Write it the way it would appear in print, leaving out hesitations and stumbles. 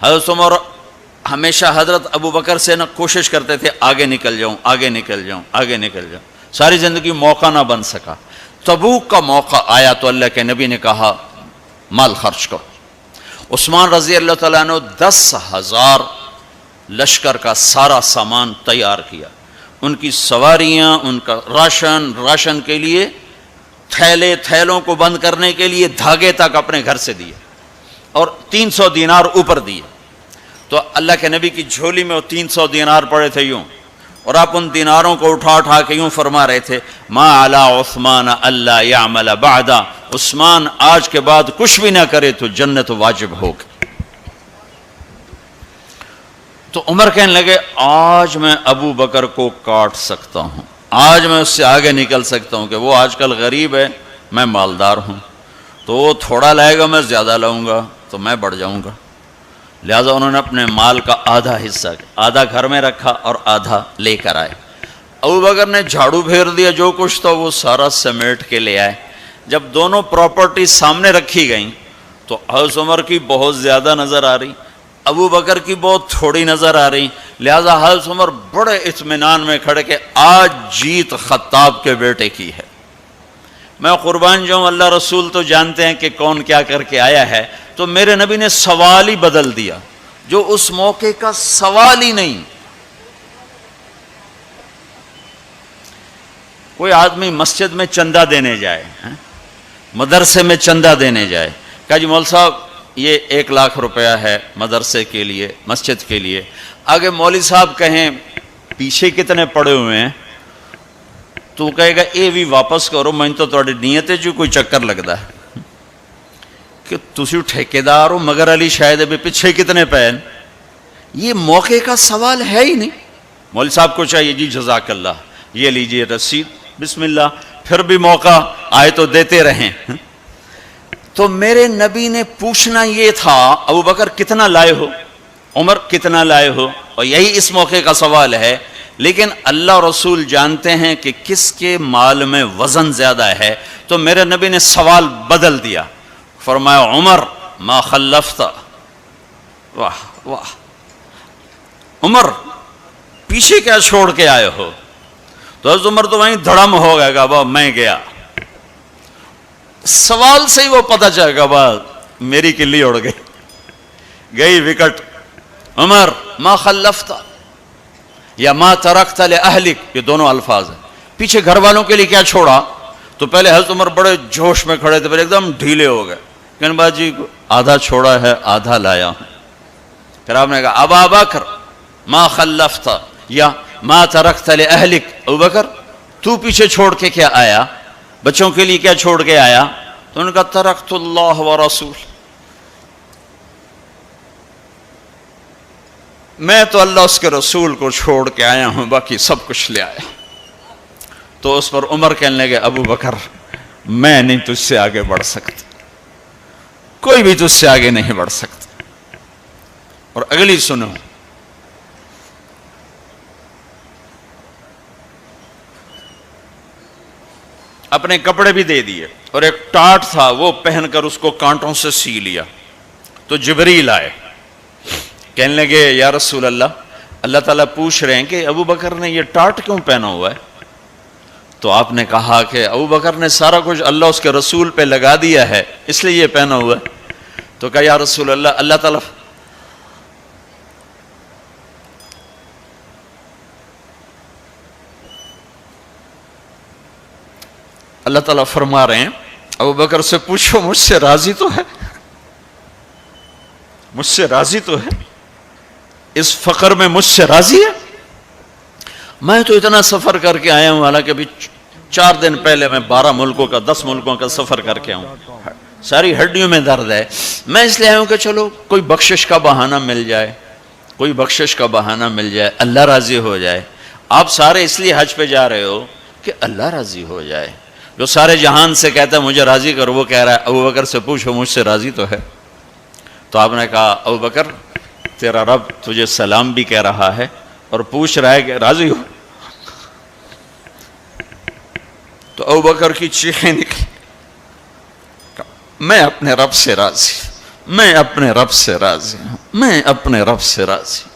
حضرت عمر ہمیشہ حضرت ابو بکر سے نا کوشش کرتے تھے آگے نکل جاؤں آگے نکل جاؤں آگے نکل جاؤں، ساری زندگی موقع نہ بن سکا۔ تبوک کا موقع آیا تو اللہ کے نبی نے کہا مال خرچ کرو۔ عثمان رضی اللہ تعالیٰ نے 10,000 لشکر کا سارا سامان تیار کیا، ان کی سواریاں، ان کا راشن کے لیے تھیلوں کو بند کرنے کے لیے دھاگے تک اپنے گھر سے دیے، اور 300 دینار اوپر دیے۔ تو اللہ کے نبی کی جھولی میں وہ 300 دینار پڑے تھے یوں، اور آپ ان دیناروں کو اٹھا کے یوں فرما رہے تھے ما علی عثمان اللہ یعمل بعدا، عثمان آج کے بعد کچھ بھی نہ کرے تو جنت واجب ہوگی۔ تو عمر کہنے لگے آج میں ابو بکر کو کاٹ سکتا ہوں، آج میں اس سے آگے نکل سکتا ہوں کہ وہ آج کل غریب ہے، میں مالدار ہوں، تو وہ تھوڑا لائے گا میں زیادہ لاؤں گا تو میں بڑھ جاؤں گا۔ لہٰذا انہوں نے اپنے مال کا آدھا حصہ، آدھا گھر میں رکھا اور آدھا لے کر آئے۔ ابو بکر نے جھاڑو پھیر دیا، جو کچھ تھا وہ سارا سمیٹ کے لے آئے۔ جب دونوں پراپرٹی سامنے رکھی گئیں تو حضرت عمر کی بہت زیادہ نظر آ رہی، ابو بکر کی بہت تھوڑی نظر آ رہی۔ لہٰذا حضرت عمر بڑے اطمینان میں کھڑے کہ آج جیت خطاب کے بیٹے کی ہے۔ میں قربان جاؤں، اللہ رسول تو جانتے ہیں کہ کون کیا کر کے آیا ہے، تو میرے نبی نے سوال ہی بدل دیا جو اس موقع کا سوال ہی نہیں۔ کوئی آدمی مسجد میں چندہ دینے جائے، مدرسے میں چندہ دینے جائے، کہا جی مول صاحب یہ 1 لاکھ روپیہ ہے مدرسے کے لیے، مسجد کے لیے۔ آگے مولوی صاحب کہیں پیچھے کتنے پڑے ہوئے ہیں، تو کہے گا اے بھی واپس کرو، میں تو تھوڑی نیت ہے جو کوئی چکر لگتا ہے کہ تسی ٹھیکیدار ہو، مگر علی شاید ابھی پیچھے کتنے پین۔ یہ موقع کا سوال ہے ہی نہیں۔ مولوی صاحب کو چاہیے جی جزاک اللہ، یہ لیجئے رسید، بسم اللہ، پھر بھی موقع آئے تو دیتے رہیں۔ تو میرے نبی نے پوچھنا یہ تھا ابو بکر کتنا لائے ہو، عمر کتنا لائے ہو، اور یہی اس موقع کا سوال ہے۔ لیکن اللہ رسول جانتے ہیں کہ کس کے مال میں وزن زیادہ ہے، تو میرے نبی نے سوال بدل دیا، فرمایا عمر ما خلفت، واہ واہ عمر پیچھے کیا چھوڑ کے آئے ہو؟ تو حضرت عمر تو وہیں دھڑم ہو گئے گا، میں گیا۔ سوال سے ہی وہ پتہ چلے گا، میری کلی اڑ گئی وکٹ۔ عمر ما خلفت یا ما ترکت لأہلک، یہ دونوں الفاظ ہیں، پیچھے گھر والوں کے لیے کیا چھوڑا؟ تو پہلے حضرت عمر بڑے جوش میں کھڑے تھے، پھر ایک دم ڈھیلے ہو گئے، کہنے باجی آدھا چھوڑا ہے آدھا لایا ہوں۔ پھر آپ نے کہا ابا بکر ما خلفت یا ما ترکت لأہلک، ابو بکر تو پیچھے چھوڑ کے کیا آیا، بچوں کے لیے کیا چھوڑ کے آیا؟ تو انہوں نے کہا ترکت اللہ ورسول، میں تو اللہ اس کے رسول کو چھوڑ کے آیا ہوں، باقی سب کچھ لے آیا۔ تو اس پر عمر کہنے لگے ابو بکر میں نہیں تجھ سے آگے بڑھ سکتا، کوئی بھی تجھ سے آگے نہیں بڑھ سکتا۔ اور اگلی سنو، اپنے کپڑے بھی دے دیے اور ایک ٹاٹ تھا وہ پہن کر اس کو کانٹوں سے سی لیا۔ تو جبریل آئے، کہنے لگے یا رسول اللہ، اللہ تعالیٰ پوچھ رہے ہیں کہ ابو بکر نے یہ ٹاٹ کیوں پہنا ہوا ہے؟ تو آپ نے کہا کہ ابو بکر نے سارا کچھ اللہ اس کے رسول پہ لگا دیا ہے اس لیے یہ پہنا ہوا ہے۔ تو کہا یا رسول اللہ، اللہ تعالیٰ فرما رہے ہیں ابو بکر سے پوچھو مجھ سے راضی تو ہے، مجھ سے راضی تو ہے، اس فقر میں مجھ سے راضی ہے؟ میں تو اتنا سفر کر کے آیا ہوں، حالانکہ ابھی 4 دن پہلے میں 12 ملکوں کا 10 ملکوں کا سفر کر کے آؤں، ساری ہڈیوں میں درد ہے، میں اس لیے آیا ہوں کہ چلو کوئی بخشش کا بہانہ مل جائے، کوئی بخشش کا بہانہ مل جائے، اللہ راضی ہو جائے۔ آپ سارے اس لیے حج پہ جا رہے ہو کہ اللہ راضی ہو جائے۔ جو سارے جہان سے کہتا ہے مجھے راضی کر، وہ کہہ رہا ہے ابو بکر سے پوچھو مجھ سے راضی تو ہے۔ تو آپ نے کہا ابو بکر تیرا رب تجھے سلام بھی کہہ رہا ہے اور پوچھ رہا ہے کہ راضی ہو؟ تو ابو بکر کی چیخیں نکلی، میں اپنے رب سے راضی، میں اپنے رب سے راضی ہوں، میں اپنے رب سے راضی.